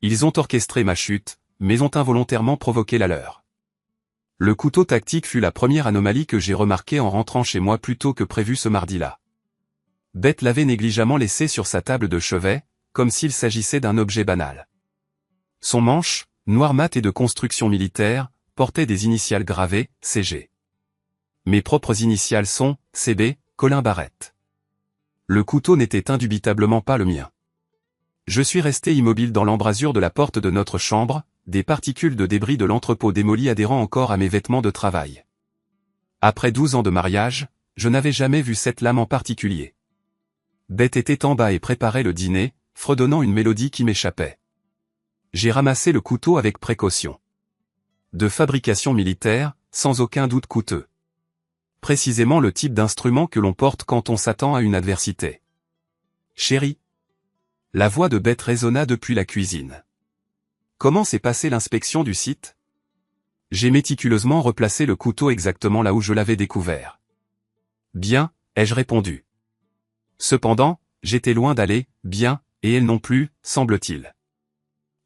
Ils ont orchestré ma chute, mais ont involontairement provoqué la leur. Le couteau tactique fut la première anomalie que j'ai remarquée en rentrant chez moi plus tôt que prévu ce mardi-là. Beth l'avait négligemment laissé sur sa table de chevet, comme s'il s'agissait d'un objet banal. Son manche, noir mat et de construction militaire, portait des initiales gravées, CG. Mes propres initiales sont, CB, Colin Barrett. Le couteau n'était indubitablement pas le mien. Je suis resté immobile dans l'embrasure de la porte de notre chambre, des particules de débris de l'entrepôt démoli adhérant encore à mes vêtements de travail. Après 12 ans de mariage, je n'avais jamais vu cette lame en particulier. Beth était en bas et préparait le dîner, fredonnant une mélodie qui m'échappait. J'ai ramassé le couteau avec précaution. De fabrication militaire, sans aucun doute coûteux. Précisément le type d'instrument que l'on porte quand on s'attend à une adversité. Chérie. La voix de Beth résonna depuis la cuisine. Comment s'est passée l'inspection du site? J'ai méticuleusement replacé le couteau exactement là où je l'avais découvert. Bien, ai-je répondu. Cependant, j'étais loin d'aller, bien, et elle non plus, semble-t-il.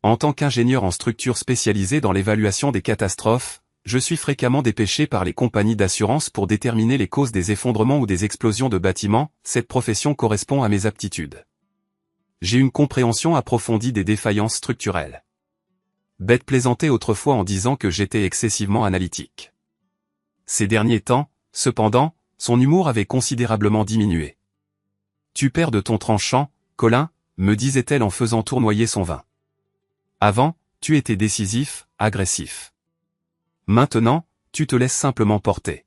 En tant qu'ingénieur en structure spécialisée dans l'évaluation des catastrophes, je suis fréquemment dépêché par les compagnies d'assurance pour déterminer les causes des effondrements ou des explosions de bâtiments, cette profession correspond à mes aptitudes. J'ai une compréhension approfondie des défaillances structurelles. Beth plaisantait autrefois en disant que j'étais excessivement analytique. Ces derniers temps, cependant, son humour avait considérablement diminué. « Tu perds de ton tranchant, Colin », me disait-elle en faisant tournoyer son vin. Avant, tu étais décisif, agressif. Maintenant, tu te laisses simplement porter.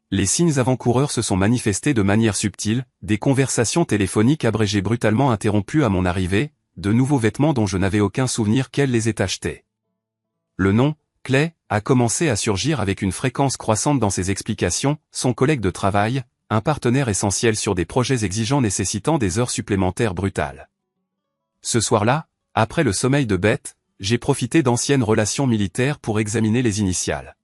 Les signes avant-coureurs se sont manifestés de manière subtile, des conversations téléphoniques abrégées brutalement interrompues à mon arrivée, de nouveaux vêtements dont je n'avais aucun souvenir qu'elle les ait achetés. Le nom, Clay, a commencé à surgir avec une fréquence croissante dans ses explications, son collègue de travail, un partenaire essentiel sur des projets exigeants nécessitant des heures supplémentaires brutales. Ce soir-là, après le sommeil de Beth, j'ai profité d'anciennes relations militaires pour examiner les initiales.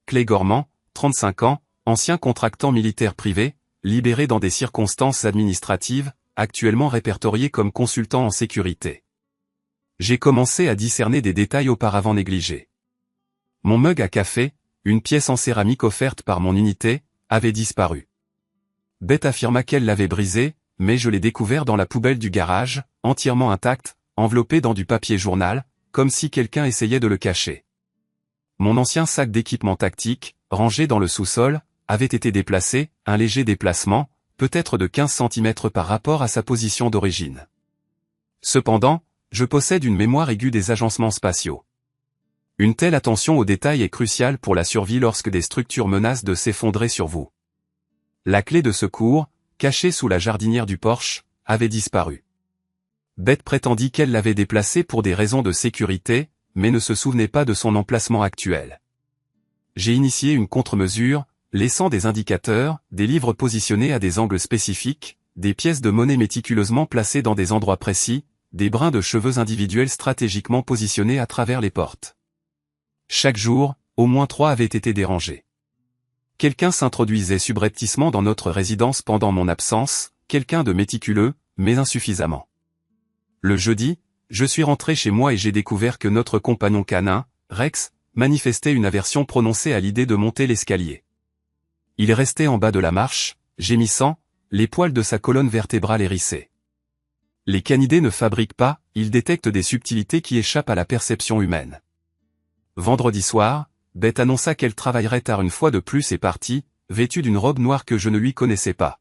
Clay Gorman, 35 ans, ancien contractant militaire privé, libéré dans des circonstances administratives, actuellement répertorié comme consultant en sécurité. J'ai commencé à discerner des détails auparavant négligés. Mon mug à café, une pièce en céramique offerte par mon unité, avait disparu. Beth affirma qu'elle l'avait brisé, mais je l'ai découvert dans la poubelle du garage, entièrement intact, enveloppé dans du papier journal, comme si quelqu'un essayait de le cacher. Mon ancien sac d'équipement tactique, rangé dans le sous-sol, avait été déplacé, un léger déplacement, peut-être de 15 cm par rapport à sa position d'origine. Cependant, je possède une mémoire aiguë des agencements spatiaux. Une telle attention aux détails est cruciale pour la survie lorsque des structures menacent de s'effondrer sur vous. La clé de secours, cachée sous la jardinière du porche, avait disparu. Beth prétendit qu'elle l'avait déplacée pour des raisons de sécurité, mais ne se souvenait pas de son emplacement actuel. J'ai initié une contre-mesure, laissant des indicateurs, des livres positionnés à des angles spécifiques, des pièces de monnaie méticuleusement placées dans des endroits précis, des brins de cheveux individuels stratégiquement positionnés à travers les portes. Chaque jour, au moins 3 avaient été dérangés. Quelqu'un s'introduisait subrepticement dans notre résidence pendant mon absence, quelqu'un de méticuleux, mais insuffisamment. Le jeudi, je suis rentré chez moi et j'ai découvert que notre compagnon canin, Rex, manifestait une aversion prononcée à l'idée de monter l'escalier. Il restait en bas de la marche, gémissant, les poils de sa colonne vertébrale hérissés. Les canidés ne fabriquent pas, ils détectent des subtilités qui échappent à la perception humaine. Vendredi soir, Beth annonça qu'elle travaillerait tard une fois de plus et partit, vêtue d'une robe noire que je ne lui connaissais pas.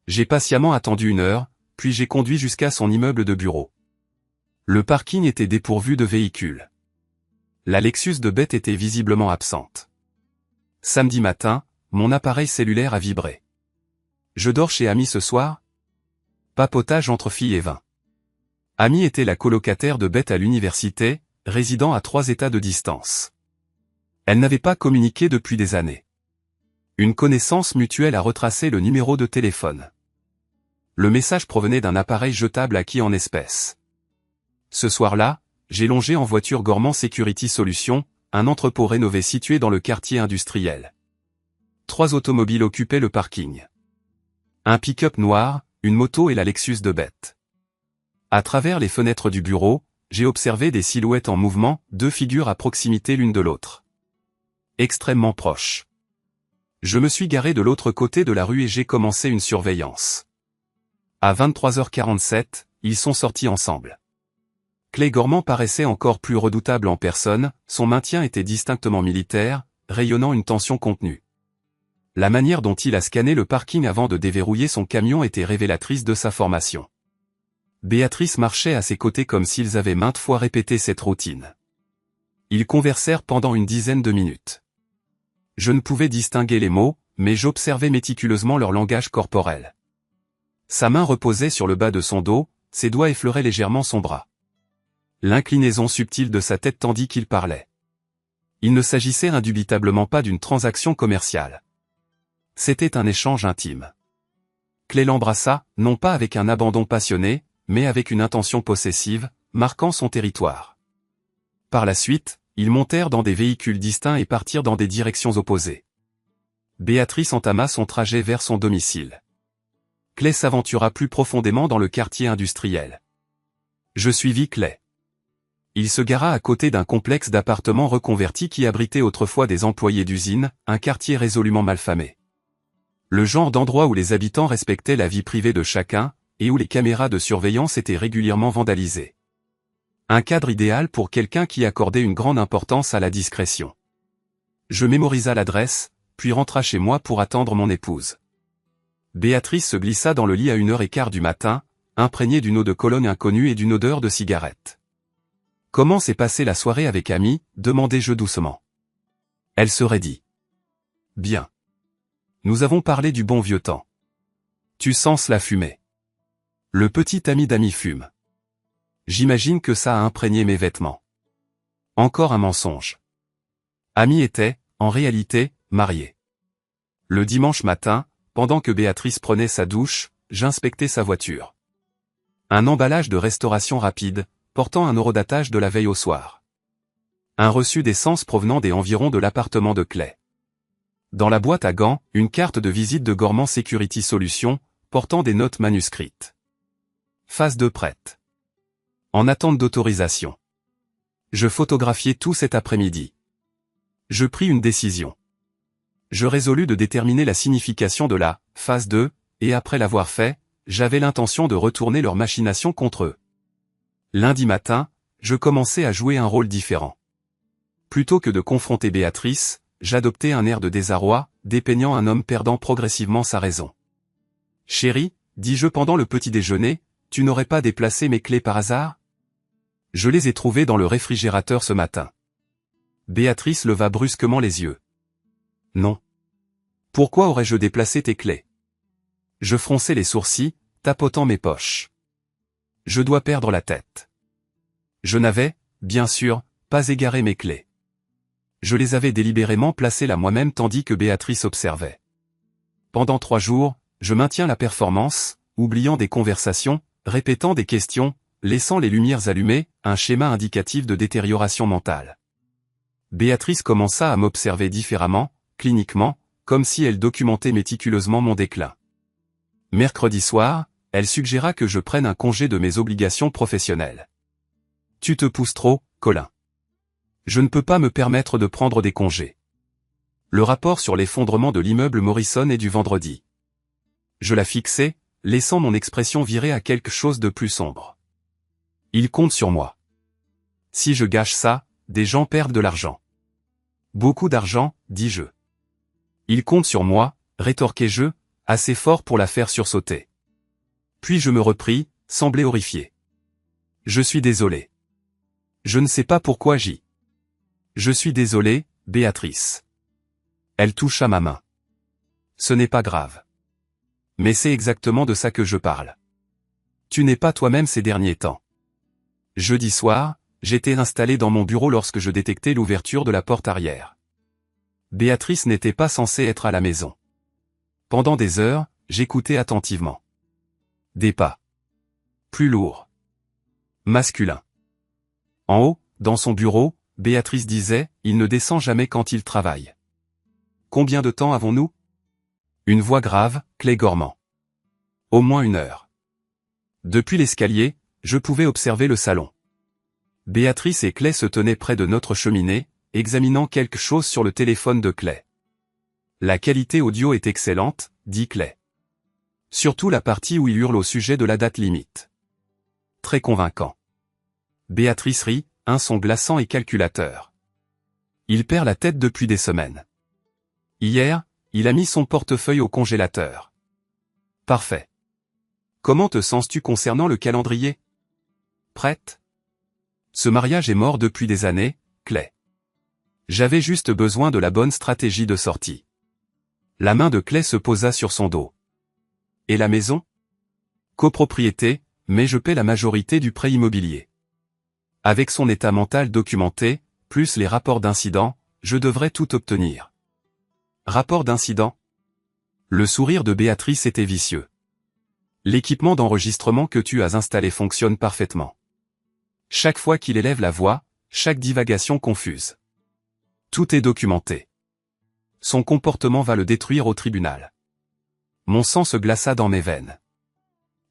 J'ai patiemment attendu 1 heure, puis j'ai conduit jusqu'à son immeuble de bureau. Le parking était dépourvu de véhicules. La Lexus de Beth était visiblement absente. Samedi matin, mon appareil cellulaire a vibré. Je dors chez Amy ce soir? Papotage entre filles et vin. Amy était la colocataire de Beth à l'université, résidant à 3 états de distance. Elle n'avait pas communiqué depuis des années. Une connaissance mutuelle a retracé le numéro de téléphone. Le message provenait d'un appareil jetable acquis en espèces. Ce soir-là, j'ai longé en voiture Gorman Security Solutions, un entrepôt rénové situé dans le quartier industriel. 3 automobiles occupaient le parking. Un pick-up noir, une moto et la Lexus de Beth. À travers les fenêtres du bureau, j'ai observé des silhouettes en mouvement, deux figures à proximité l'une de l'autre. Extrêmement proches. Je me suis garé de l'autre côté de la rue et j'ai commencé une surveillance. À 23h47, ils sont sortis ensemble. Clay Gormand paraissait encore plus redoutable en personne, son maintien était distinctement militaire, rayonnant une tension contenue. La manière dont il a scanné le parking avant de déverrouiller son camion était révélatrice de sa formation. Béatrice marchait à ses côtés comme s'ils avaient maintes fois répété cette routine. Ils conversèrent pendant une dizaine de minutes. Je ne pouvais distinguer les mots, mais j'observais méticuleusement leur langage corporel. Sa main reposait sur le bas de son dos, ses doigts effleuraient légèrement son bras. L'inclinaison subtile de sa tête tandis qu'il parlait. Il ne s'agissait indubitablement pas d'une transaction commerciale. C'était un échange intime. Clay l'embrassa, non pas avec un abandon passionné, mais avec une intention possessive, marquant son territoire. Par la suite, ils montèrent dans des véhicules distincts et partirent dans des directions opposées. Béatrice entama son trajet vers son domicile. Clay s'aventura plus profondément dans le quartier industriel. Je suivis Clay. Il se gara à côté d'un complexe d'appartements reconvertis qui abritait autrefois des employés d'usine, un quartier résolument malfamé. Le genre d'endroit où les habitants respectaient la vie privée de chacun, et où les caméras de surveillance étaient régulièrement vandalisées. Un cadre idéal pour quelqu'un qui accordait une grande importance à la discrétion. Je mémorisa l'adresse, puis rentra chez moi pour attendre mon épouse. Béatrice se glissa dans le lit à 1h15 du matin, imprégnée d'une eau de Cologne inconnue et d'une odeur de cigarette. « Comment s'est passée la soirée avec Ami ?» demandai-je doucement. Elle se raidit. « Bien. Nous avons parlé du bon vieux temps. Tu sens la fumée. Le petit ami d'Ami fume. J'imagine que ça a imprégné mes vêtements. Encore un mensonge. Ami était, en réalité, marié. Le dimanche matin, pendant que Béatrice prenait sa douche, j'inspectais sa voiture. Un emballage de restauration rapide, portant un eurodatage de la veille au soir. Un reçu d'essence provenant des environs de l'appartement de Clay. Dans la boîte à gants, une carte de visite de Gormand Security Solutions, portant des notes manuscrites. Phase 2 prête. En attente d'autorisation. Je photographiai tout cet après-midi. Je pris une décision. Je résolus de déterminer la signification de la phase 2, et après l'avoir fait, j'avais l'intention de retourner leur machination contre eux. Lundi matin, je commençais à jouer un rôle différent. Plutôt que de confronter Béatrice, j'adoptais un air de désarroi, dépeignant un homme perdant progressivement sa raison. « Chérie, dis-je pendant le petit déjeuner, tu n'aurais pas déplacé mes clés par hasard ? Je les ai trouvées dans le réfrigérateur ce matin. » Béatrice leva brusquement les yeux. « Non. Pourquoi aurais-je déplacé tes clés ? » Je fronçai les sourcils, tapotant mes poches. Je dois perdre la tête. Je n'avais, bien sûr, pas égaré mes clés. Je les avais délibérément placées là moi-même tandis que Béatrice observait. Pendant 3 jours, je maintiens la performance, oubliant des conversations, répétant des questions, laissant les lumières allumées, un schéma indicatif de détérioration mentale. Béatrice commença à m'observer différemment, cliniquement, comme si elle documentait méticuleusement mon déclin. Mercredi soir, elle suggéra que je prenne un congé de mes obligations professionnelles. « Tu te pousses trop, Colin. Je ne peux pas me permettre de prendre des congés. » Le rapport sur l'effondrement de l'immeuble Morrison est du vendredi. Je la fixai, laissant mon expression virer à quelque chose de plus sombre. Il compte sur moi. Si je gâche ça, des gens perdent de l'argent. Beaucoup d'argent, dis-je. Il compte sur moi, rétorquai-je, assez fort pour la faire sursauter. Puis je me repris, semblé horrifié. Je suis désolé. Je ne sais pas pourquoi j'y. Je suis désolé, Béatrice. Elle toucha ma main. Ce n'est pas grave. Mais c'est exactement de ça que je parle. Tu n'es pas toi-même ces derniers temps. Jeudi soir, j'étais installé dans mon bureau lorsque je détectai l'ouverture de la porte arrière. Béatrice n'était pas censée être à la maison. Pendant des heures, j'écoutais attentivement. Des pas. Plus lourds. Masculins. En haut, dans son bureau, Béatrice disait, il ne descend jamais quand il travaille. Combien de temps avons-nous ? Une voix grave, Clay Gormand. Au moins 1 heure. Depuis l'escalier, je pouvais observer le salon. Béatrice et Clay se tenaient près de notre cheminée, examinant quelque chose sur le téléphone de Clay. La qualité audio est excellente, dit Clay. Surtout la partie où il hurle au sujet de la date limite. Très convaincant. Béatrice rit, un son glaçant et calculateur. Il perd la tête depuis des semaines. Hier, il a mis son portefeuille au congélateur. Parfait. Comment te sens-tu concernant le calendrier? Prête? Ce mariage est mort depuis des années, Clay. J'avais juste besoin de la bonne stratégie de sortie. La main de Clay se posa sur son dos. Et la maison? Copropriété, mais je paie la majorité du prêt immobilier. Avec son état mental documenté, plus les rapports d'incident, je devrais tout obtenir. Rapport d'incident? Le sourire de Béatrice était vicieux. L'équipement d'enregistrement que tu as installé fonctionne parfaitement. Chaque fois qu'il élève la voix, chaque divagation confuse. Tout est documenté. Son comportement va le détruire au tribunal. Mon sang se glaça dans mes veines.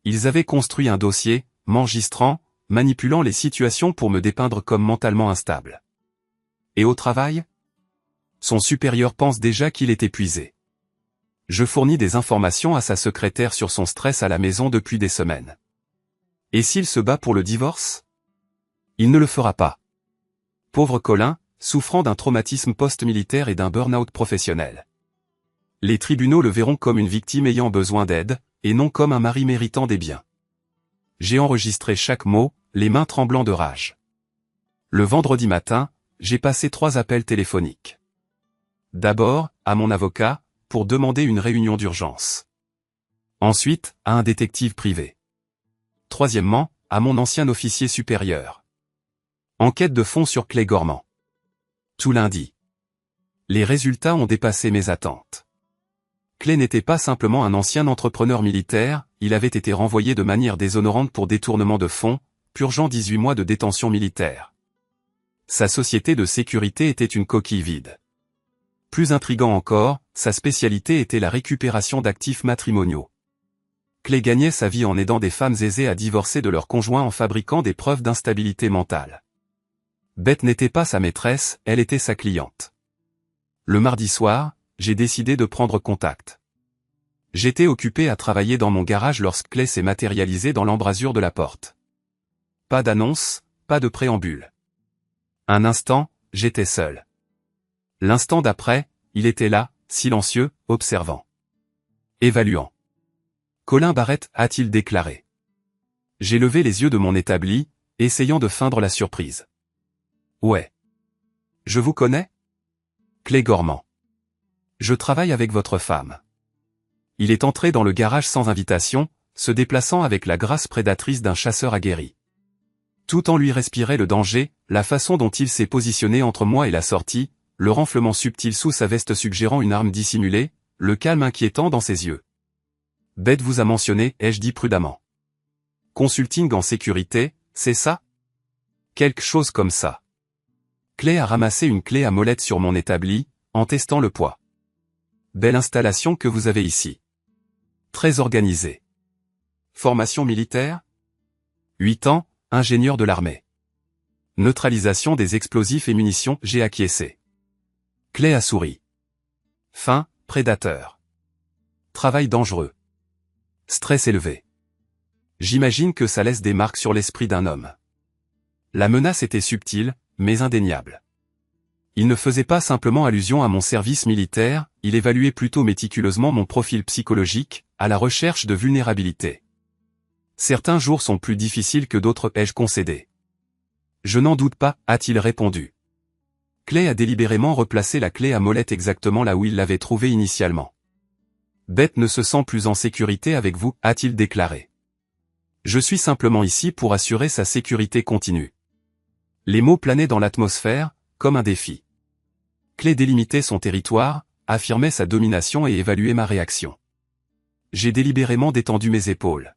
Ils avaient construit un dossier, m'enregistrant, manipulant les situations pour me dépeindre comme mentalement instable. Et au travail? Son supérieur pense déjà qu'il est épuisé. Je fournis des informations à sa secrétaire sur son stress à la maison depuis des semaines. Et s'il se bat pour le divorce? Il ne le fera pas. Pauvre Colin, souffrant d'un traumatisme post-militaire et d'un burn-out professionnel. Les tribunaux le verront comme une victime ayant besoin d'aide, et non comme un mari méritant des biens. J'ai enregistré chaque mot, les mains tremblant de rage. Le vendredi matin, j'ai passé 3 appels téléphoniques. D'abord, à mon avocat, pour demander une réunion d'urgence. Ensuite, à un détective privé. Troisièmement, à mon ancien officier supérieur. Enquête de fond sur Clay Gormand. Tout lundi. Les résultats ont dépassé mes attentes. Clay n'était pas simplement un ancien entrepreneur militaire, il avait été renvoyé de manière déshonorante pour détournement de fonds, purgeant 18 mois de détention militaire. Sa société de sécurité était une coquille vide. Plus intriguant encore, sa spécialité était la récupération d'actifs matrimoniaux. Clay gagnait sa vie en aidant des femmes aisées à divorcer de leurs conjoints en fabriquant des preuves d'instabilité mentale. Beth n'était pas sa maîtresse, elle était sa cliente. Le mardi soir, j'ai décidé de prendre contact. J'étais occupé à travailler dans mon garage lorsque Clay s'est matérialisé dans l'embrasure de la porte. Pas d'annonce, pas de préambule. Un instant, j'étais seul. L'instant d'après, il était là, silencieux, observant. Évaluant. Colin Barrett, a-t-il déclaré. J'ai levé les yeux de mon établi, essayant de feindre la surprise. Ouais. Je vous connais? Clay Gormand. Je travaille avec votre femme. Il est entré dans le garage sans invitation, se déplaçant avec la grâce prédatrice d'un chasseur aguerri. Tout en lui respirait le danger, la façon dont il s'est positionné entre moi et la sortie, le renflement subtil sous sa veste suggérant une arme dissimulée, le calme inquiétant dans ses yeux. Beth vous a mentionné, ai-je dit prudemment. Consulting en sécurité, c'est ça? Quelque chose comme ça. Clay a ramassé une clé à molette sur mon établi, en testant le poids. Belle installation que vous avez ici. Très organisée. Formation militaire? 8 ans, ingénieur de l'armée. Neutralisation des explosifs et munitions, j'ai acquiescé. Clay a souri. Faim, prédateur. Travail dangereux. Stress élevé. J'imagine que ça laisse des marques sur l'esprit d'un homme. La menace était subtile, mais indéniable. Il ne faisait pas simplement allusion à mon service militaire, il évaluait plutôt méticuleusement mon profil psychologique, à la recherche de vulnérabilité. Certains jours sont plus difficiles que d'autres, ai-je concédé. Je n'en doute pas, a-t-il répondu. Clay a délibérément replacé la clé à molette exactement là où il l'avait trouvée initialement. Beth ne se sent plus en sécurité avec vous, a-t-il déclaré. Je suis simplement ici pour assurer sa sécurité continue. Les mots planaient dans l'atmosphère, comme un défi. Clay délimitait son territoire, affirmait sa domination et évaluait ma réaction. J'ai délibérément détendu mes épaules.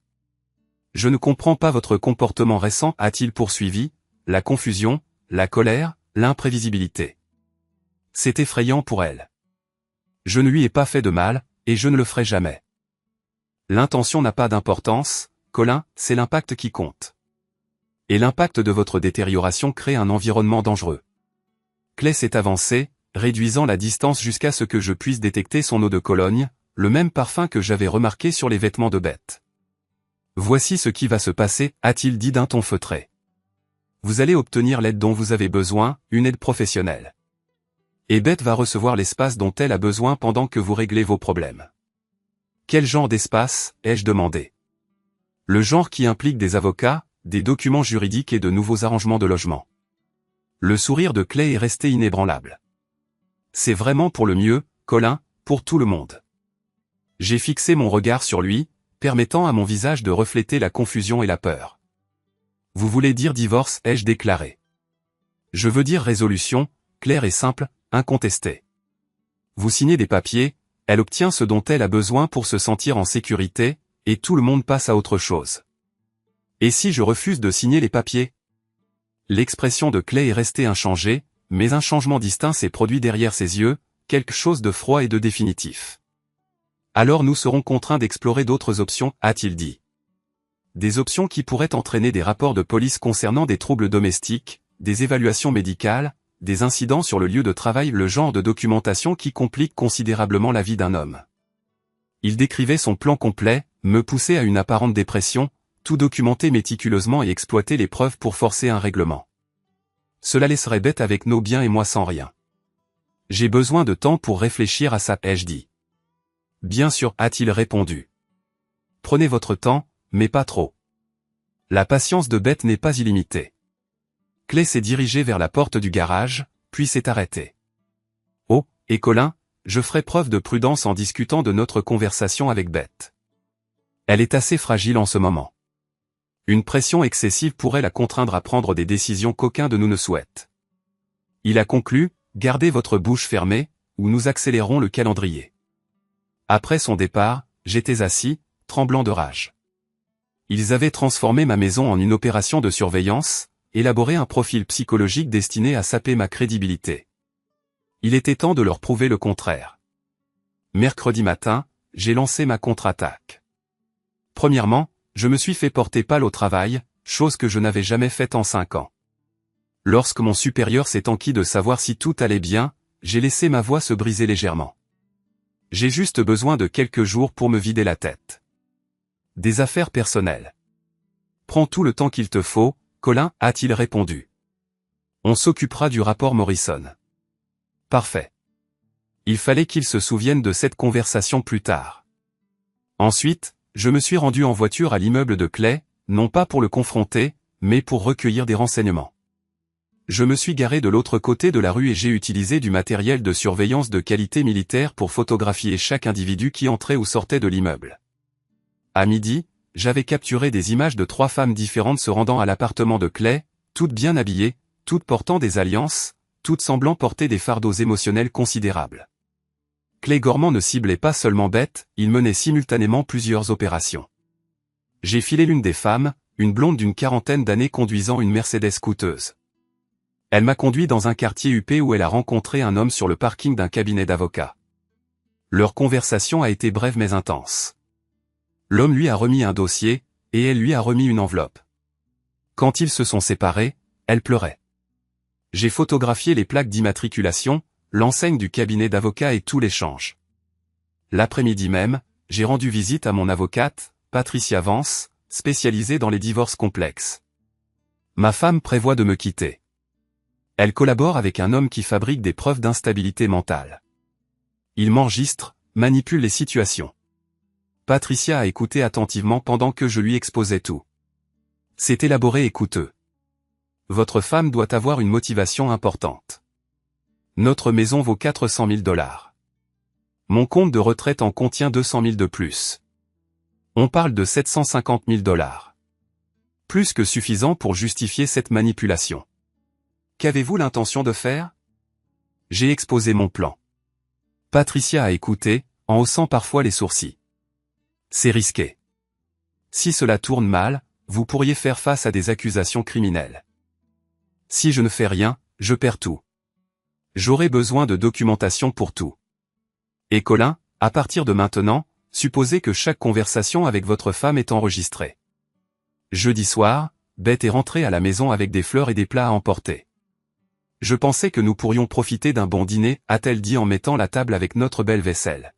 Je ne comprends pas votre comportement récent, a-t-il poursuivi, la confusion, la colère, l'imprévisibilité. C'est effrayant pour elle. Je ne lui ai pas fait de mal, et je ne le ferai jamais. L'intention n'a pas d'importance, Colin, c'est l'impact qui compte. Et l'impact de votre détérioration crée un environnement dangereux. Clay s'est avancé, réduisant la distance jusqu'à ce que je puisse détecter son eau de Cologne, le même parfum que j'avais remarqué sur les vêtements de Beth. Voici ce qui va se passer, a-t-il dit d'un ton feutré. Vous allez obtenir l'aide dont vous avez besoin, une aide professionnelle. Et Beth va recevoir l'espace dont elle a besoin pendant que vous réglez vos problèmes. Quel genre d'espace, ai-je demandé. Le genre qui implique des avocats, des documents juridiques et de nouveaux arrangements de logement. Le sourire de Clay est resté inébranlable. C'est vraiment pour le mieux, Colin, pour tout le monde. J'ai fixé mon regard sur lui, permettant à mon visage de refléter la confusion et la peur. Vous voulez dire divorce, ai-je déclaré. Je veux dire résolution, claire et simple, incontestée. Vous signez des papiers, elle obtient ce dont elle a besoin pour se sentir en sécurité, et tout le monde passe à autre chose. Et si je refuse de signer les papiers? L'expression de Clay est restée inchangée, mais un changement distinct s'est produit derrière ses yeux, quelque chose de froid et de définitif. Alors nous serons contraints d'explorer d'autres options, a-t-il dit. Des options qui pourraient entraîner des rapports de police concernant des troubles domestiques, des évaluations médicales, des incidents sur le lieu de travail, le genre de documentation qui complique considérablement la vie d'un homme. Il décrivait son plan complet, me poussait à une apparente dépression, tout documenter méticuleusement et exploiter les preuves pour forcer un règlement. Cela laisserait Beth avec nos biens et moi sans rien. J'ai besoin de temps pour réfléchir à ça, ai-je dit. Bien sûr, a-t-il répondu. Prenez votre temps, mais pas trop. La patience de Beth n'est pas illimitée. Clay s'est dirigé vers la porte du garage, puis s'est arrêté. Oh, et Colin, je ferai preuve de prudence en discutant de notre conversation avec Beth. Elle est assez fragile en ce moment. Une pression excessive pourrait la contraindre à prendre des décisions qu'aucun de nous ne souhaite. Il a conclu, gardez votre bouche fermée, ou nous accélérons le calendrier. Après son départ, j'étais assis, tremblant de rage. Ils avaient transformé ma maison en une opération de surveillance, élaboré un profil psychologique destiné à saper ma crédibilité. Il était temps de leur prouver le contraire. Mercredi matin, j'ai lancé ma contre-attaque. Premièrement, je me suis fait porter pâle au travail, chose que je n'avais jamais faite en 5 ans. Lorsque mon supérieur s'est enquis de savoir si tout allait bien, j'ai laissé ma voix se briser légèrement. J'ai juste besoin de quelques jours pour me vider la tête. Des affaires personnelles. Prends tout le temps qu'il te faut, Colin, a-t-il répondu. On s'occupera du rapport Morrison. Parfait. Il fallait qu'il se souvienne de cette conversation plus tard. Ensuite, je me suis rendu en voiture à l'immeuble de Clay, non pas pour le confronter, mais pour recueillir des renseignements. Je me suis garé de l'autre côté de la rue et j'ai utilisé du matériel de surveillance de qualité militaire pour photographier chaque individu qui entrait ou sortait de l'immeuble. À midi, j'avais capturé des images de 3 femmes différentes se rendant à l'appartement de Clay, toutes bien habillées, toutes portant des alliances, toutes semblant porter des fardeaux émotionnels considérables. Clay Gormand ne ciblait pas seulement Beth, il menait simultanément plusieurs opérations. J'ai filé l'une des femmes, une blonde d'une 40aine d'années conduisant une Mercedes coûteuse. Elle m'a conduit dans un quartier huppé où elle a rencontré un homme sur le parking d'un cabinet d'avocats. Leur conversation a été brève mais intense. L'homme lui a remis un dossier, et elle lui a remis une enveloppe. Quand ils se sont séparés, elle pleurait. J'ai photographié les plaques d'immatriculation, l'enseigne du cabinet d'avocats et tout l'échange. L'après-midi même, j'ai rendu visite à mon avocate, Patricia Vance, spécialisée dans les divorces complexes. Ma femme prévoit de me quitter. Elle collabore avec un homme qui fabrique des preuves d'instabilité mentale. Il m'enregistre, manipule les situations. Patricia a écouté attentivement pendant que je lui exposais tout. C'est élaboré et coûteux. Votre femme doit avoir une motivation importante. Notre maison vaut 400 000 $. Mon compte de retraite en contient 200 000 de plus. On parle de 750 000 $. Plus que suffisant pour justifier cette manipulation. Qu'avez-vous l'intention de faire? J'ai exposé mon plan. Patricia a écouté, en haussant parfois les sourcils. C'est risqué. Si cela tourne mal, vous pourriez faire face à des accusations criminelles. Si je ne fais rien, je perds tout. J'aurai besoin de documentation pour tout. Et Colin, à partir de maintenant, supposez que chaque conversation avec votre femme est enregistrée. Jeudi soir, Beth est rentrée à la maison avec des fleurs et des plats à emporter. Je pensais que nous pourrions profiter d'un bon dîner, a-t-elle dit en mettant la table avec notre belle vaisselle.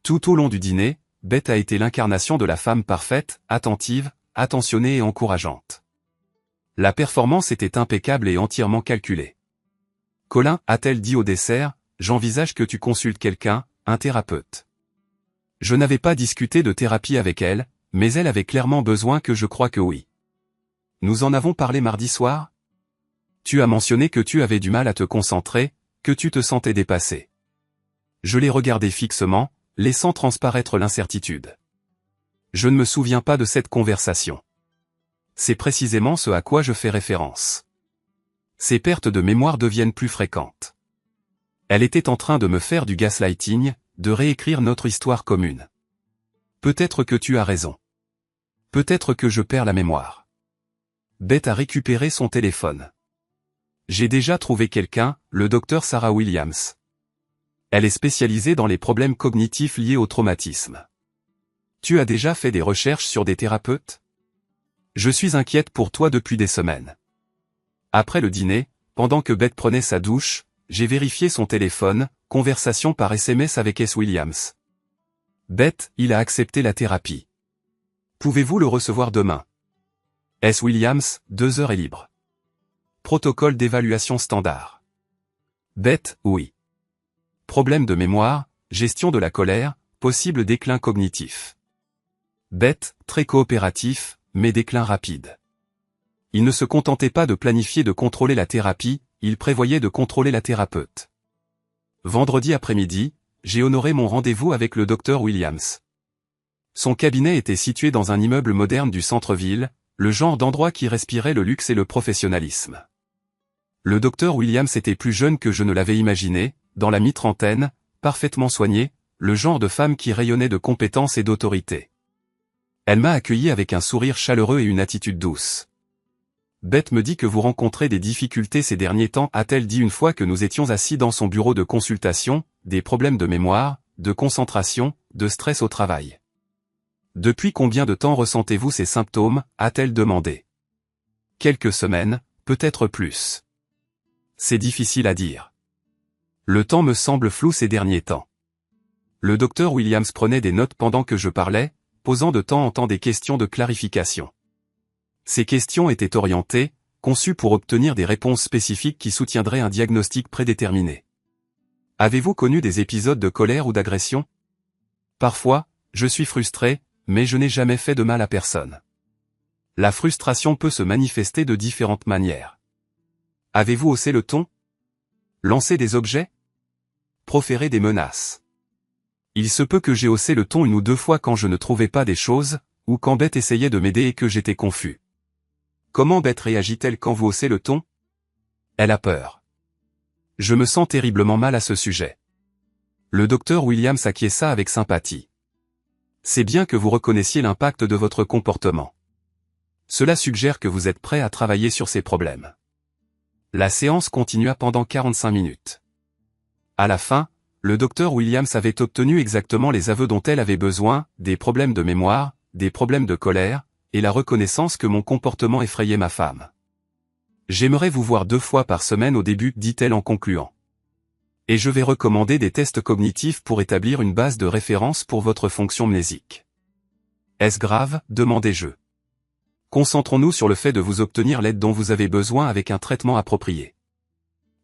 Tout au long du dîner, Beth a été l'incarnation de la femme parfaite, attentive, attentionnée et encourageante. La performance était impeccable et entièrement calculée. Colin, a-t-elle dit au dessert, j'envisage que tu consultes quelqu'un, un thérapeute. Je n'avais pas discuté de thérapie avec elle, mais elle avait clairement besoin que je croie que oui. Nous en avons parlé mardi soir? Tu as mentionné que tu avais du mal à te concentrer, que tu te sentais dépassé. Je l'ai regardé fixement, laissant transparaître l'incertitude. Je ne me souviens pas de cette conversation. C'est précisément ce à quoi je fais référence. Ces pertes de mémoire deviennent plus fréquentes. Elle était en train de me faire du gaslighting, de réécrire notre histoire commune. Peut-être que tu as raison. Peut-être que je perds la mémoire. Beth a récupéré son téléphone. J'ai déjà trouvé quelqu'un, le docteur Sarah Williams. Elle est spécialisée dans les problèmes cognitifs liés au traumatisme. Tu as déjà fait des recherches sur des thérapeutes? Je suis inquiète pour toi depuis des semaines. Après le dîner, pendant que Beth prenait sa douche, j'ai vérifié son téléphone, conversation par SMS avec S. Williams. Beth, il a accepté la thérapie. Pouvez-vous le recevoir demain? S. Williams, 2 heures est libre. Protocole d'évaluation standard. Beth, oui. Problème de mémoire, gestion de la colère, possible déclin cognitif. Beth, très coopératif, mais déclin rapide. Il ne se contentait pas de planifier de contrôler la thérapie, il prévoyait de contrôler la thérapeute. Vendredi après-midi, j'ai honoré mon rendez-vous avec le docteur Williams. Son cabinet était situé dans un immeuble moderne du centre-ville, le genre d'endroit qui respirait le luxe et le professionnalisme. Le docteur Williams était plus jeune que je ne l'avais imaginé, dans la mi-trentaine, parfaitement soigné, le genre de femme qui rayonnait de compétence et d'autorité. Elle m'a accueilli avec un sourire chaleureux et une attitude douce. Beth me dit que vous rencontrez des difficultés ces derniers temps, a-t-elle dit une fois que nous étions assis dans son bureau de consultation, des problèmes de mémoire, de concentration, de stress au travail. Depuis combien de temps ressentez-vous ces symptômes, a-t-elle demandé. Quelques semaines, peut-être plus. C'est difficile à dire. Le temps me semble flou ces derniers temps. Le docteur Williams prenait des notes pendant que je parlais, posant de temps en temps des questions de clarification. Ces questions étaient orientées, conçues pour obtenir des réponses spécifiques qui soutiendraient un diagnostic prédéterminé. Avez-vous connu des épisodes de colère ou d'agression? Parfois, je suis frustré, mais je n'ai jamais fait de mal à personne. La frustration peut se manifester de différentes manières. Avez-vous haussé le ton? Lancé des objets? Proféré des menaces? Il se peut que j'ai haussé le ton 1 ou 2 fois quand je ne trouvais pas des choses, ou quand Beth essayait de m'aider et que j'étais confus. Comment Beth réagit-elle quand vous haussez le ton? Elle a peur. Je me sens terriblement mal à ce sujet. Le docteur Williams acquiesça avec sympathie. C'est bien que vous reconnaissiez l'impact de votre comportement. Cela suggère que vous êtes prêt à travailler sur ces problèmes. La séance continua pendant 45 minutes. À la fin, le docteur Williams avait obtenu exactement les aveux dont elle avait besoin, des problèmes de mémoire, des problèmes de colère, et la reconnaissance que mon comportement effrayait ma femme. J'aimerais vous voir 2 fois par semaine au début, dit-elle en concluant. Et je vais recommander des tests cognitifs pour établir une base de référence pour votre fonction mnésique. Est-ce grave, demandai-je. Concentrons-nous sur le fait de vous obtenir l'aide dont vous avez besoin avec un traitement approprié.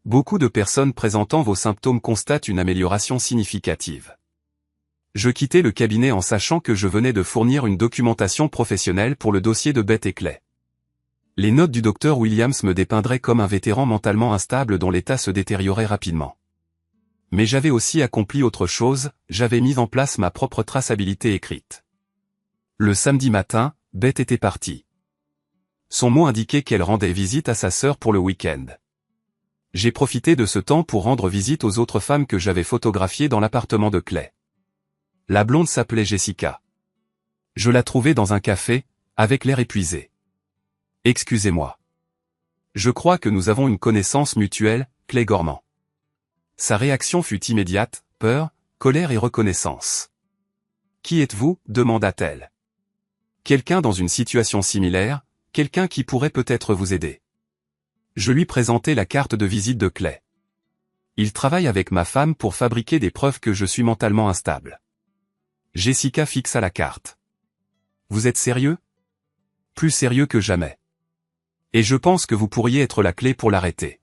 Beaucoup de personnes présentant vos symptômes constatent une amélioration significative. Je quittai le cabinet en sachant que je venais de fournir une documentation professionnelle pour le dossier de Beth et Clay. Les notes du docteur Williams me dépeindraient comme un vétéran mentalement instable dont l'état se détériorait rapidement. Mais j'avais aussi accompli autre chose, j'avais mis en place ma propre traçabilité écrite. Le samedi matin, Beth était partie. Son mot indiquait qu'elle rendait visite à sa sœur pour le week-end. J'ai profité de ce temps pour rendre visite aux autres femmes que j'avais photographiées dans l'appartement de Clay. La blonde s'appelait Jessica. Je la trouvai dans un café, avec l'air épuisé. Excusez-moi. Je crois que nous avons une connaissance mutuelle, Clay Gormand. Sa réaction fut immédiate, peur, colère et reconnaissance. Qui êtes-vous? Demanda-t-elle. Quelqu'un dans une situation similaire, quelqu'un qui pourrait peut-être vous aider. Je lui présentai la carte de visite de Clay. Il travaille avec ma femme pour fabriquer des preuves que je suis mentalement instable. Jessica fixa la carte. Vous êtes sérieux? Plus sérieux que jamais. Et je pense que vous pourriez être la clé pour l'arrêter.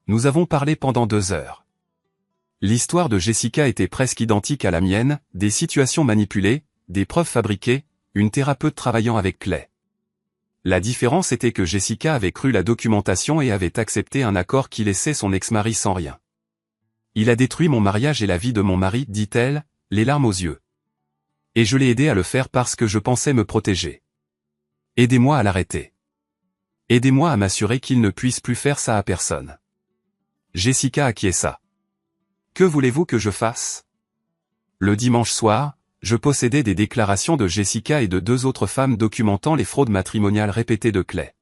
Nous avons parlé pendant 2 heures. L'histoire de Jessica était presque identique à la mienne, des situations manipulées, des preuves fabriquées, une thérapeute travaillant avec Clay. La différence était que Jessica avait cru la documentation et avait accepté un accord qui laissait son ex-mari sans rien. Il a détruit mon mariage et la vie de mon mari, dit-elle, les larmes aux yeux. Et je l'ai aidé à le faire parce que je pensais me protéger. Aidez-moi à l'arrêter. Aidez-moi à m'assurer qu'il ne puisse plus faire ça à personne. Jessica acquiesça. Que voulez-vous que je fasse? Le dimanche soir, je possédais des déclarations de Jessica et de 2 autres femmes documentant les fraudes matrimoniales répétées de Clay.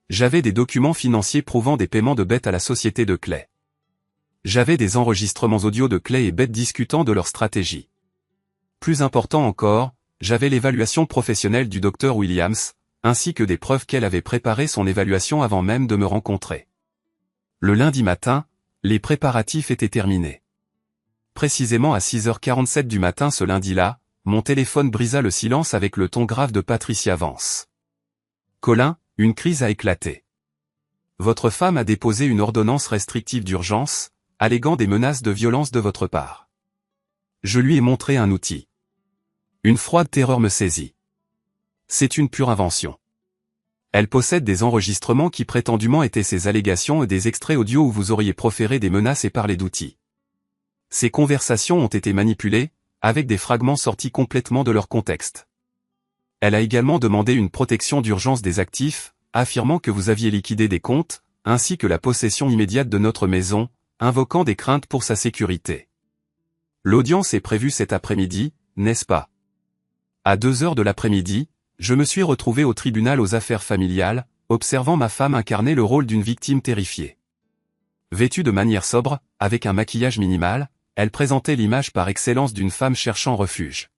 J'avais des documents financiers prouvant des paiements de Beth à la société de Clay. J'avais des enregistrements audio de Clay et Beth discutant de leur stratégie. Plus important encore, j'avais l'évaluation professionnelle du Dr Williams, ainsi que des preuves qu'elle avait préparé son évaluation avant même de me rencontrer. Le lundi matin, les préparatifs étaient terminés. Précisément à 6h47 du matin ce lundi-là, mon téléphone brisa le silence avec le ton grave de Patricia Vance. Colin, une crise a éclaté. Votre femme a déposé une ordonnance restrictive d'urgence, alléguant des menaces de violence de votre part. Je lui ai montré un outil. Une froide terreur me saisit. C'est une pure invention. Elle possède des enregistrements qui prétendument étaient ses allégations et des extraits audio où vous auriez proféré des menaces et parlé d'outils. Ces conversations ont été manipulées, avec des fragments sortis complètement de leur contexte. Elle a également demandé une protection d'urgence des actifs, affirmant que vous aviez liquidé des comptes, ainsi que la possession immédiate de notre maison, invoquant des craintes pour sa sécurité. L'audience est prévue cet après-midi, n'est-ce pas? À 2 heures de l'après-midi, je me suis retrouvé au tribunal aux affaires familiales, observant ma femme incarner le rôle d'une victime terrifiée. Vêtue de manière sobre, avec un maquillage minimal, elle présentait l'image par excellence d'une femme cherchant refuge.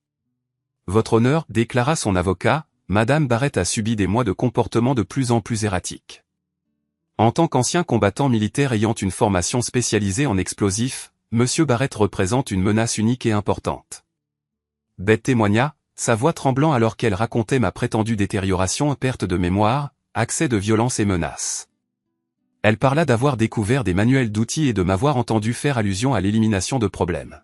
Votre honneur, déclara son avocat, Madame Barrett a subi des mois de comportement de plus en plus erratique. En tant qu'ancien combattant militaire ayant une formation spécialisée en explosifs, Monsieur Barrett représente une menace unique et importante. Beth témoigna, sa voix tremblant alors qu'elle racontait ma prétendue détérioration, perte de mémoire, accès de violence et menaces. Elle parla d'avoir découvert des manuels d'outils et de m'avoir entendu faire allusion à l'élimination de problèmes.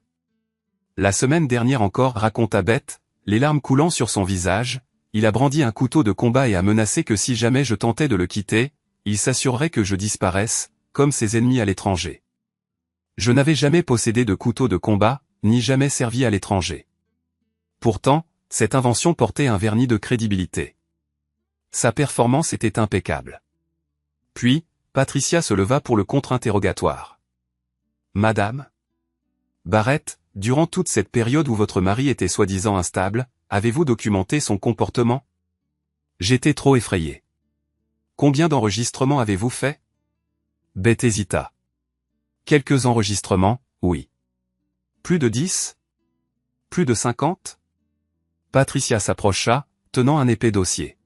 La semaine dernière encore, raconta Beth, les larmes coulant sur son visage, il a brandi un couteau de combat et a menacé que si jamais je tentais de le quitter, il s'assurerait que je disparaisse, comme ses ennemis à l'étranger. Je n'avais jamais possédé de couteau de combat, ni jamais servi à l'étranger. Pourtant, cette invention portait un vernis de crédibilité. Sa performance était impeccable. Puis, Patricia se leva pour le contre-interrogatoire. Madame Barrett, durant toute cette période où votre mari était soi-disant instable, avez-vous documenté son comportement? J'étais trop effrayé. Combien d'enregistrements avez-vous fait? Beth hésita. Quelques enregistrements, oui. Plus de 10? Plus de 50? Patricia s'approcha, tenant un épais dossier.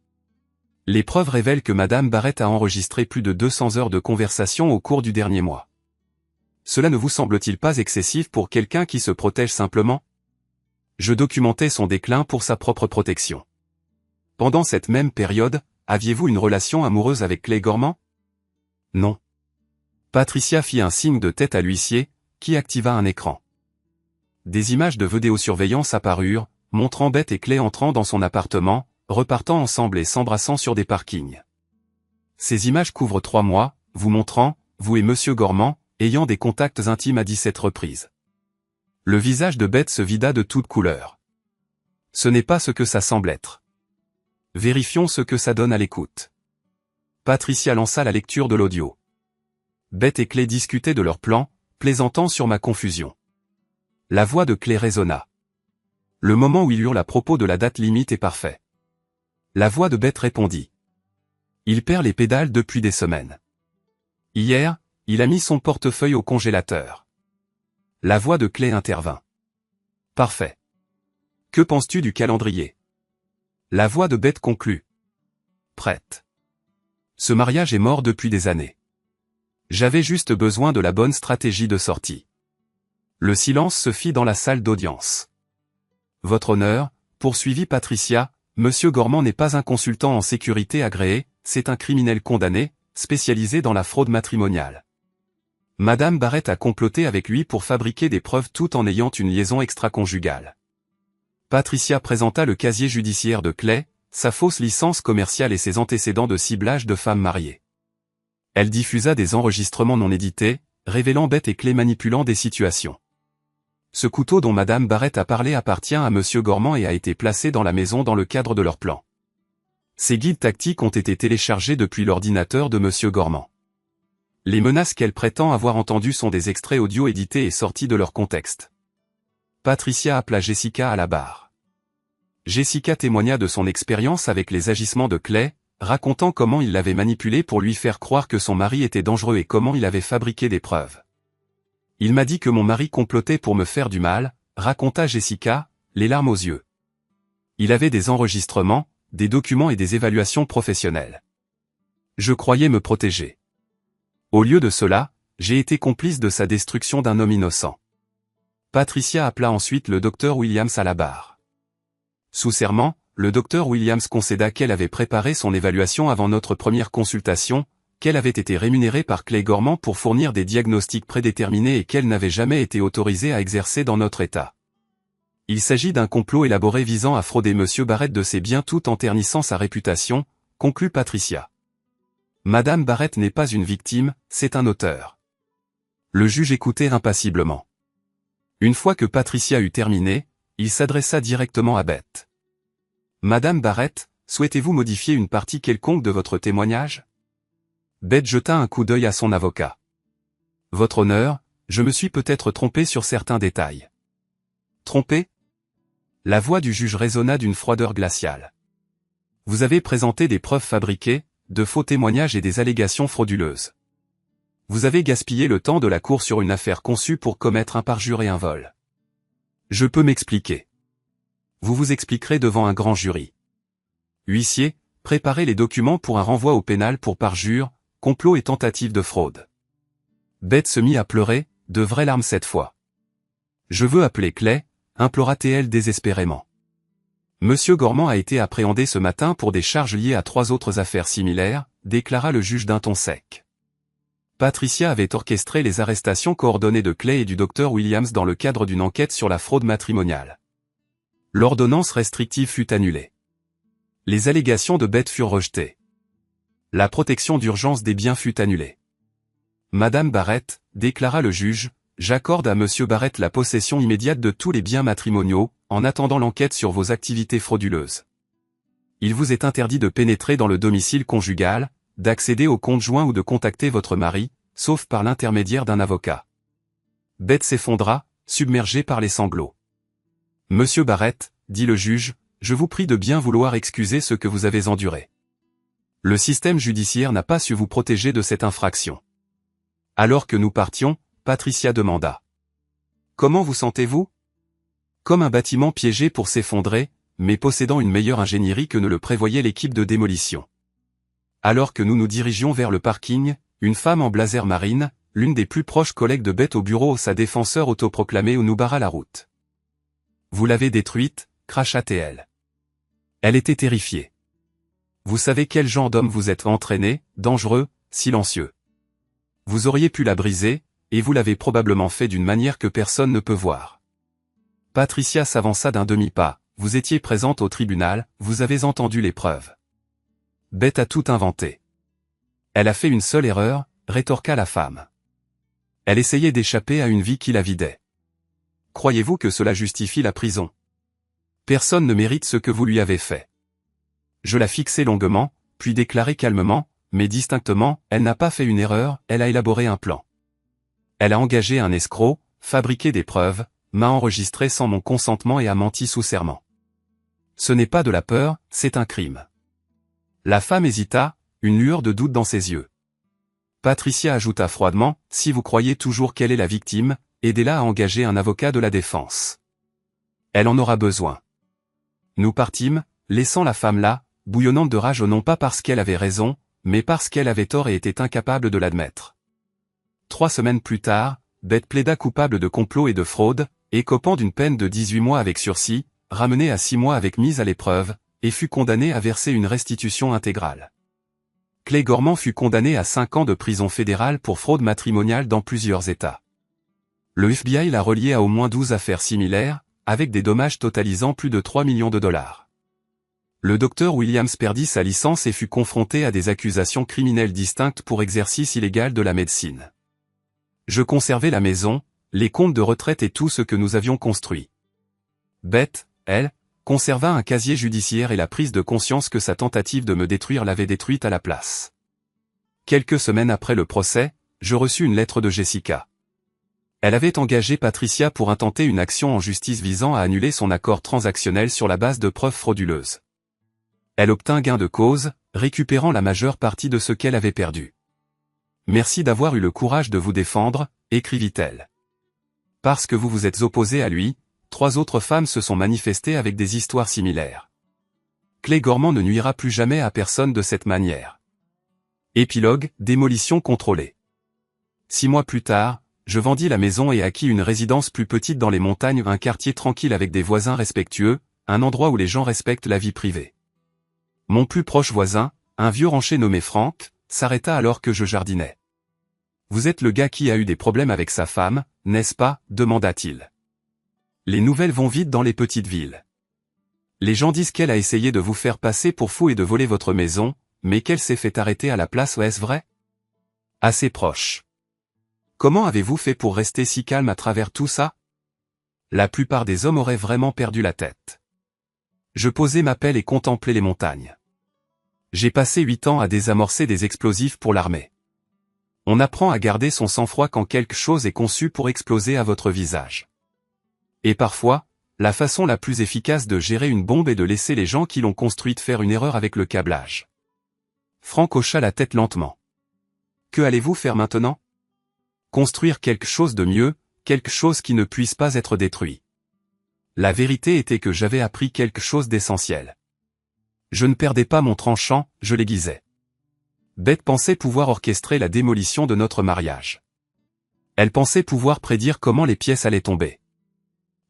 Les preuves révèlent que Madame Barrett a enregistré plus de 200 heures de conversation au cours du dernier mois. Cela ne vous semble-t-il pas excessif pour quelqu'un qui se protège simplement? Je documentais son déclin pour sa propre protection. Pendant cette même période, aviez-vous une relation amoureuse avec Clay Gormand? Non. Patricia fit un signe de tête à l'huissier, qui activa un écran. Des images de vidéosurveillance apparurent, montrant Beth et Clay entrant dans son appartement, repartant ensemble et s'embrassant sur des parkings. Ces images couvrent 3 mois, vous montrant, vous et Monsieur Gormand, ayant des contacts intimes à 17 reprises. Le visage de Beth se vida de toutes couleurs. Ce n'est pas ce que ça semble être. Vérifions ce que ça donne à l'écoute. Patricia lança la lecture de l'audio. Beth et Clay discutaient de leur plan, plaisantant sur ma confusion. La voix de Clay résonna. Le moment où il hurle à propos de la date limite est parfait. La voix de Beth répondit. Il perd les pédales depuis des semaines. Hier, il a mis son portefeuille au congélateur. La voix de Clay intervint. Parfait. Que penses-tu du calendrier? La voix de Beth conclut. prête. Ce mariage est mort depuis des années. J'avais juste besoin de la bonne stratégie de sortie. Le silence se fit dans la salle d'audience. Votre honneur, poursuivit Patricia, Monsieur Gormand n'est pas un consultant en sécurité agréé, c'est un criminel condamné, spécialisé dans la fraude matrimoniale. Madame Barrett a comploté avec lui pour fabriquer des preuves tout en ayant une liaison extra-conjugale. Patricia présenta le casier judiciaire de Clay, sa fausse licence commerciale et ses antécédents de ciblage de femmes mariées. Elle diffusa des enregistrements non édités, révélant Beth et Clay manipulant des situations. Ce couteau dont Madame Barrett a parlé appartient à Monsieur Gormand et a été placé dans la maison dans le cadre de leur plan. Ces guides tactiques ont été téléchargés depuis l'ordinateur de Monsieur Gormand. Les menaces qu'elle prétend avoir entendues sont des extraits audio édités et sortis de leur contexte. Patricia appela Jessica à la barre. Jessica témoigna de son expérience avec les agissements de Clay, racontant comment il l'avait manipulée pour lui faire croire que son mari était dangereux et comment il avait fabriqué des preuves. Il m'a dit que mon mari complotait pour me faire du mal, raconta Jessica, les larmes aux yeux. Il avait des enregistrements, des documents et des évaluations professionnelles. Je croyais me protéger. Au lieu de cela, j'ai été complice de sa destruction d'un homme innocent. Patricia appela ensuite le docteur Williams à la barre. Sous serment, le docteur Williams concéda qu'elle avait préparé son évaluation avant notre première consultation, qu'elle avait été rémunérée par Clay Gormand pour fournir des diagnostics prédéterminés et qu'elle n'avait jamais été autorisée à exercer dans notre État. Il s'agit d'un complot élaboré visant à frauder Monsieur Barrett de ses biens tout en ternissant sa réputation, conclut Patricia. Madame Barrett n'est pas une victime, c'est un auteur. Le juge écoutait impassiblement. Une fois que Patricia eut terminé, il s'adressa directement à Beth. Madame Barrett, souhaitez-vous modifier une partie quelconque de votre témoignage? Beth jeta un coup d'œil à son avocat. Votre honneur, je me suis peut-être trompé sur certains détails. Trompé? La voix du juge résonna d'une froideur glaciale. Vous avez présenté des preuves fabriquées, de faux témoignages et des allégations frauduleuses. Vous avez gaspillé le temps de la cour sur une affaire conçue pour commettre un parjure et un vol. Je peux m'expliquer. Vous vous expliquerez devant un grand jury. Huissier, préparez les documents pour un renvoi au pénal pour parjure, complot et tentative de fraude. Beth se mit à pleurer, de vraies larmes cette fois. Je veux appeler Clay, implora-t-elle désespérément. Monsieur Gormand a été appréhendé ce matin pour des charges liées à 3 autres affaires similaires, déclara le juge d'un ton sec. Patricia avait orchestré les arrestations coordonnées de Clay et du docteur Williams dans le cadre d'une enquête sur la fraude matrimoniale. L'ordonnance restrictive fut annulée. Les allégations de Beth furent rejetées. La protection d'urgence des biens fut annulée. Madame Barrett, déclara le juge, j'accorde à Monsieur Barrett la possession immédiate de tous les biens matrimoniaux, en attendant l'enquête sur vos activités frauduleuses. Il vous est interdit de pénétrer dans le domicile conjugal, d'accéder au compte joint ou de contacter votre mari, sauf par l'intermédiaire d'un avocat. Beth s'effondra, submergée par les sanglots. Monsieur Barrett, dit le juge, je vous prie de bien vouloir excuser ce que vous avez enduré. Le système judiciaire n'a pas su vous protéger de cette infraction. Alors que nous partions, Patricia demanda. Comment vous sentez-vous? Comme un bâtiment piégé pour s'effondrer, mais possédant une meilleure ingénierie que ne le prévoyait l'équipe de démolition. Alors que nous nous dirigions vers le parking, une femme en blazer marine, l'une des plus proches collègues de Beth au bureau sa défenseur autoproclamé nous barra la route. Vous l'avez détruite, cracha-t-elle. Elle était terrifiée. Vous savez quel genre d'homme vous êtes entraîné, dangereux, silencieux. Vous auriez pu la briser, et vous l'avez probablement fait d'une manière que personne ne peut voir. Patricia s'avança d'un demi-pas, vous étiez présente au tribunal, vous avez entendu les preuves. Beth a tout inventé. Elle a fait une seule erreur, rétorqua la femme. Elle essayait d'échapper à une vie qui la vidait. Croyez-vous que cela justifie la prison? Personne ne mérite ce que vous lui avez fait. Je la fixai longuement, puis déclarai calmement, mais distinctement, elle n'a pas fait une erreur, elle a élaboré un plan. Elle a engagé un escroc, fabriqué des preuves, m'a enregistré sans mon consentement et a menti sous serment. Ce n'est pas de la peur, c'est un crime. La femme hésita, une lueur de doute dans ses yeux. Patricia ajouta froidement, si vous croyez toujours qu'elle est la victime, aidez-la à engager un avocat de la défense. Elle en aura besoin. Nous partîmes, laissant la femme là, bouillonnante de rage non pas parce qu'elle avait raison, mais parce qu'elle avait tort et était incapable de l'admettre. 3 semaines plus tard, Beth plaida coupable de complot et de fraude, écopant d'une peine de 18 mois avec sursis, ramenée à 6 mois avec mise à l'épreuve, et fut condamnée à verser une restitution intégrale. Clay Gorman fut condamné à 5 ans de prison fédérale pour fraude matrimoniale dans plusieurs États. Le FBI l'a relié à au moins 12 affaires similaires, avec des dommages totalisant plus de 3 millions de dollars. Le docteur Williams perdit sa licence et fut confronté à des accusations criminelles distinctes pour exercice illégal de la médecine. Je conservais la maison, les comptes de retraite et tout ce que nous avions construit. Beth, elle, conserva un casier judiciaire et la prise de conscience que sa tentative de me détruire l'avait détruite à la place. Quelques semaines après le procès, je reçus une lettre de Jessica. Elle avait engagé Patricia pour intenter une action en justice visant à annuler son accord transactionnel sur la base de preuves frauduleuses. Elle obtint gain de cause, récupérant la majeure partie de ce qu'elle avait perdu. « Merci d'avoir eu le courage de vous défendre », écrivit-elle. Parce que vous vous êtes opposé à lui, 3 autres femmes se sont manifestées avec des histoires similaires. Clay Gorman ne nuira plus jamais à personne de cette manière. Épilogue, démolition contrôlée. 6 mois plus tard, je vendis la maison et acquis une résidence plus petite dans les montagnes, un quartier tranquille avec des voisins respectueux, un endroit où les gens respectent la vie privée. Mon plus proche voisin, un vieux rancher nommé Frank, s'arrêta alors que je jardinais. « Vous êtes le gars qui a eu des problèmes avec sa femme, n'est-ce pas ?» demanda-t-il. Les nouvelles vont vite dans les petites villes. Les gens disent qu'elle a essayé de vous faire passer pour fou et de voler votre maison, mais qu'elle s'est fait arrêter à la place, est-ce vrai? Assez proche. Comment avez-vous fait pour rester si calme à travers tout ça? La plupart des hommes auraient vraiment perdu la tête. Je posai ma pelle et contemplai les montagnes. J'ai passé 8 ans à désamorcer des explosifs pour l'armée. On apprend à garder son sang-froid quand quelque chose est conçu pour exploser à votre visage. Et parfois, la façon la plus efficace de gérer une bombe est de laisser les gens qui l'ont construite faire une erreur avec le câblage. Frank hocha la tête lentement. Que allez-vous faire maintenant? Construire quelque chose de mieux, quelque chose qui ne puisse pas être détruit. La vérité était que j'avais appris quelque chose d'essentiel. Je ne perdais pas mon tranchant, je l'aiguisais. Beth pensait pouvoir orchestrer la démolition de notre mariage. Elle pensait pouvoir prédire comment les pièces allaient tomber.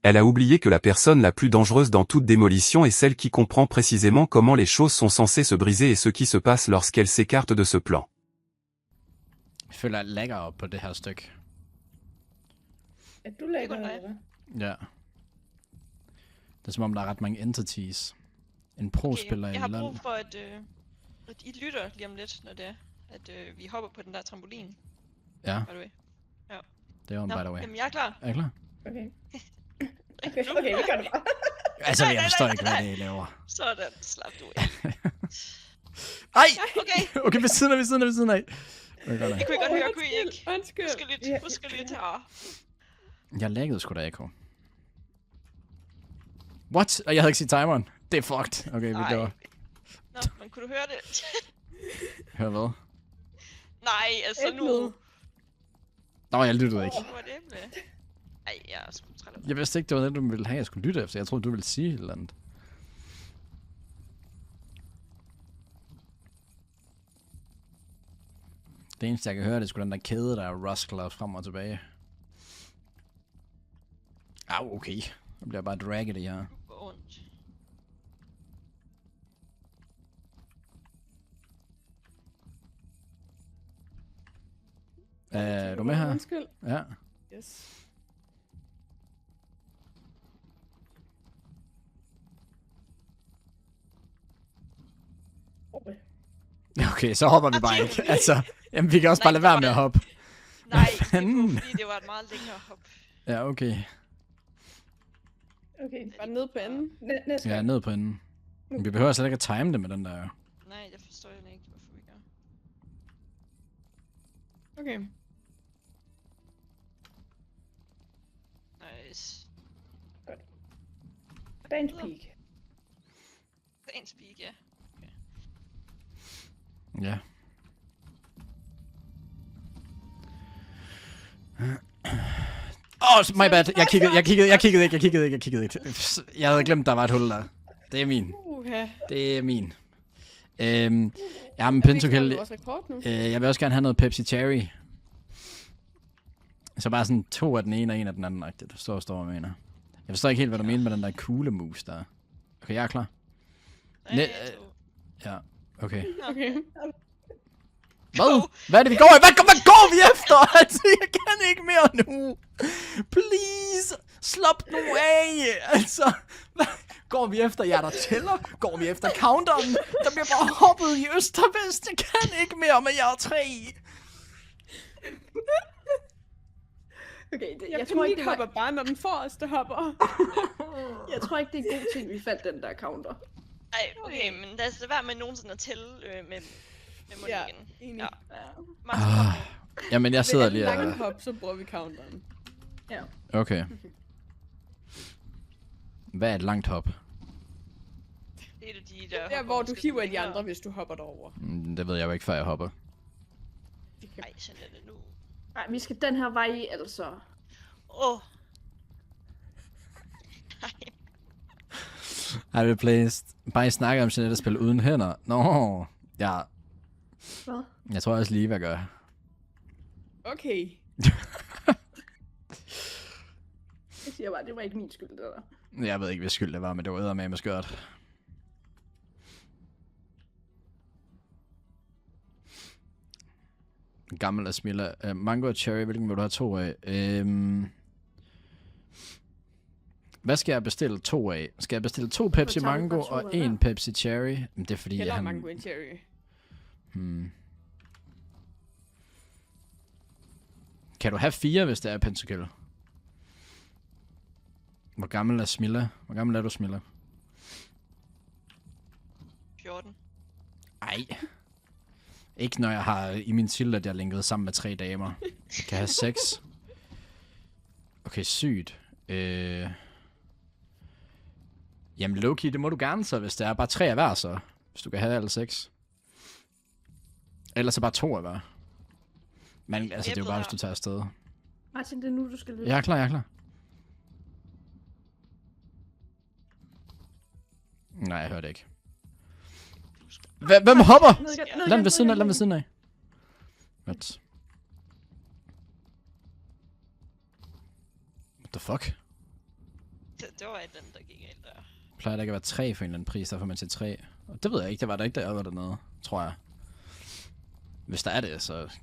Elle a oublié que la personne la plus dangereuse dans toute démolition est celle qui comprend précisément comment les choses sont censées se briser et ce qui se passe lorsqu'elle s'écarte de ce plan. Jeg føler, jeg lagger op på det her stykke. Ja, du lægger noget, hva'? Ja. Det er som om, der er ret mange entities. En pro-spiller jeg i har LoL. brug for, at I lytter lige om lidt, når det er, at vi hopper på den der trampolin. Ja, By the way. Ja. det var by the way. Jamen, jeg er klar. Er I klar? Okay. Okay, vi gør det bare. Altså, jeg nej, forstår nej, ikke, nej. hvad det laver. Sådan, slap du af. Ej! Okay, Okay, ved siden af. Okay, godt det nok. kunne I godt høre, kunne I ikke? Undskyld. Husk at lytte her. Jeg laggede sgu da ekko. What? Og jeg havde ikke set timeren. Det er fucked. Okay, vi Nej. går. Nå, men kunne du høre det? Hør hvad? Nej, altså nu. Æblet. Nå, jeg lyttede ikke. Nu er det æble. Ej, jeg er sgu træt af det. Jeg vidste ikke, det var det, du ville have, jeg skulle lytte efter. Jeg troede, du ville sige et eller andet. Det eneste, jeg kan høre, det er sgu den der kæde, der er ruskler frem og tilbage. Au, okay. Jeg bliver bare dragget i her. Hvor ondt. Er du med her? Undskyld. Ja. Yes. Okay, så hopper vi bare ikke. Altså, jamen, vi kan også bare lade være med at hoppe. Nej, det fanden? var fordi det var et meget længere hop. Ja, okay. Okay, bare ned på enden. Næste Ja, gang. ned på enden. Men vi behøver slet ikke at time det med den der. Nej, jeg forstår ikke, hvorfor vi gør. Okay. Nice. Dagens peak. Dagens peak, ja. Ja. Oh, my bad. Jeg kiggede ikke. Jeg havde glemt, der var et hul der. Det er min. Okay. Det er min. Ja, men Jeg Pentakill, vores rekord nu. jeg vil også gerne have noget Pepsi Cherry. Så bare sådan 2 af den ene og 1 af den anden, rigtigt. Står, mener. Jeg forstår ikke helt, hvad du mener med den der kuglemus der. Okay, jeg er klar. Ja, okay. Okay. Hvad? Hvad er det, vi går i? Hvad går vi efter? Altså, jeg kan ikke mere nu. Please, slap nu af. Altså, hvad går vi efter? Jeg der tæller. Går vi efter counteren? Der bliver bare hoppet i øst og vest. Jeg kan ikke mere med jer 3. Okay, Jeg tror ikke, det hopper bare, når den forreste hopper. Jeg tror ikke, det er en god ting, vi fandt den der counter. Ej, okay, men lad os lade være med nogensinde at tælle med munden Ja, igen. enig. Ja. Max, hop nu. Jamen, jeg sidder lige lange og... hop, så bruger vi counteren. Ja. Okay. Hvad er et langt hop? Det er de der Der, hopper hvor du måske hiver de længere. andre, hvis du hopper derover. Det ved jeg jo ikke, før jeg hopper. Ej, sådan er det nu. Nej, vi skal den her vej i, altså. Åh. I replaced. Bare I snakker om sådan et spil uden hænder. Nå, ja. Hvad? Jeg tror også lige, hvad jeg gør. Okay. Jeg siger bare, det var ikke min skyld, det der. Jeg ved ikke, hvad skyld det var, men det var eddermame skørt. Gammel og Smilla. Mango og cherry, hvilken vil du have 2 af? Hvad skal jeg bestille 2 af? Skal jeg bestille 2 Pepsi tager vi Mango bare 2 og af 1 hver. Pepsi Cherry? Men det er fordi, Heller han... mango and cherry. Kan du have 4, hvis det er Pentakill? Hvor gammel er Smilla? Hvor gammel er du, Smilla? 14. Ej. Ikke når jeg har i min til, at jeg er linket sammen med 3 damer. Kan jeg have 6? Okay, sygt. Jamen Loki, det må du gerne så, hvis det er bare 3 af hver så. Hvis du kan have alle 6. Ellers så bare 2 af hver. Men altså, det er jo bare, hvis du tager afsted. Martin, det er nu, du skal løbe. Jeg er klar. Nej, jeg hørte ikke. Hvem hopper? Lad den ved siden af, What? What the fuck? Det var den, der gik ind der. Plejer der ikke at være 3 for en eller anden pris, derfor man til 3. Og det ved jeg ikke, det var der ikke, der var dernede, tror jeg. Hvis der er det, så